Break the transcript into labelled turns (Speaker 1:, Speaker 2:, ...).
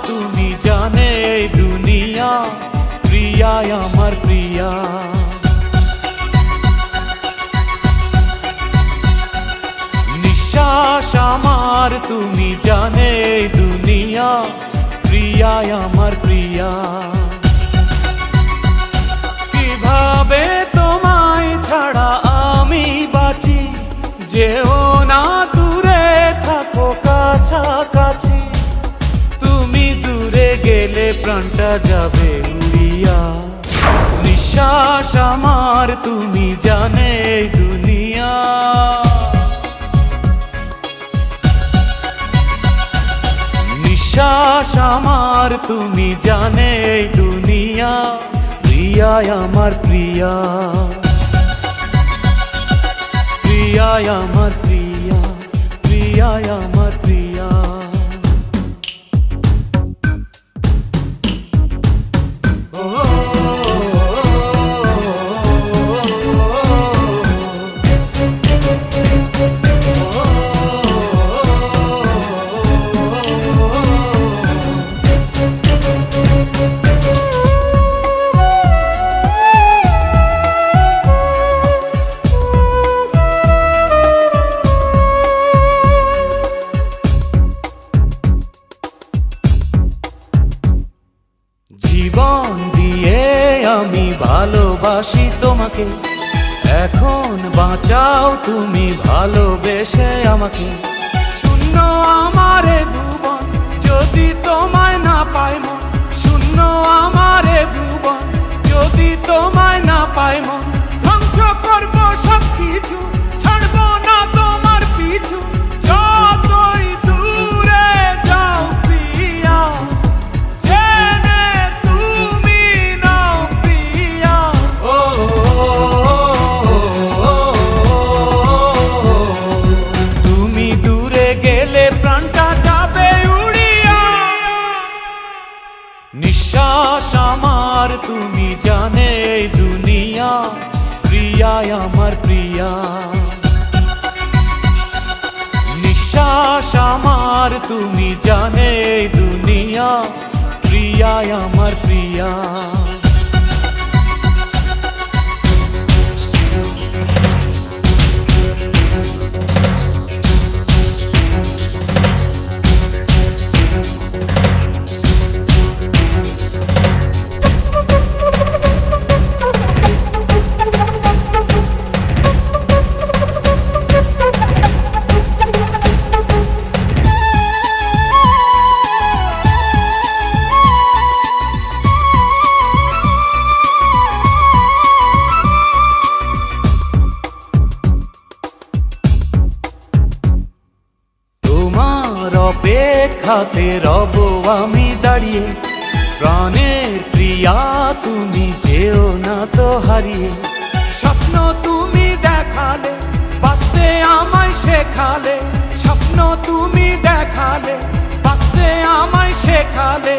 Speaker 1: তুমি জানে এই দুনিয়া, প্রিয়া আমার প্রিয়া। নিঃশ্বাস আমার তুমি জানে এই দুনিয়া, প্রিয়া আমার প্রিয়া। কিভাবে তোমায় ছাড়া আমি বাঁচি, যেও না দূরে থাকো কাছাকাছি। তুমি দূরে গেলে প্রাণটা যাবে উড়িয়া। নিঃশ্বাস আমার তুমি জানে এই দুনিয়া। নিঃশ্বাস আমার তুমি জানে এই দুনিয়া, প্রিয়া আমার প্রিয়া। প্রিয়া আমার প্রিয়া, প্রিয়া আমার প্রিয়া। জীবন দিয়ে আমি ভালোবাসি তোমাকে, এখন বাঁচাও তুমি ভালোবেসে আমাকে। শূন্য আমারে ভুবন যদি তোমায় না পাই মন, শূন্য আমারে ভুবন যদি তোমায় না পাই মন। ধ্বংস করব সব কিছু, ছাড়বো না তোমার পিছু। যতই দূরে যাও প্রিয়া, জেনে তুমি নাও প্রিয়া। তুমি দূরে গেলে প্রাণটা যাবে উড়িয়া। নিঃশ্বাস আমার তুমি জানে এই দুনিয়া, প্রিয়া আমার প্রিয়া। নিঃশ্বাস আমার তুমি জানে এই দুনিয়া, প্রিয়া আমার প্রিয়া। অপেক্ষাতে রব আমি দাঁড়িয়ে, প্রাণের প্রিয়া তুমি যেও না তো হারিয়ে। স্বপ্ন তুমি দেখালে, বাঁচতে আমায় শেখালে। স্বপ্ন তুমি দেখালে, বাঁচতে আমায় শেখালে।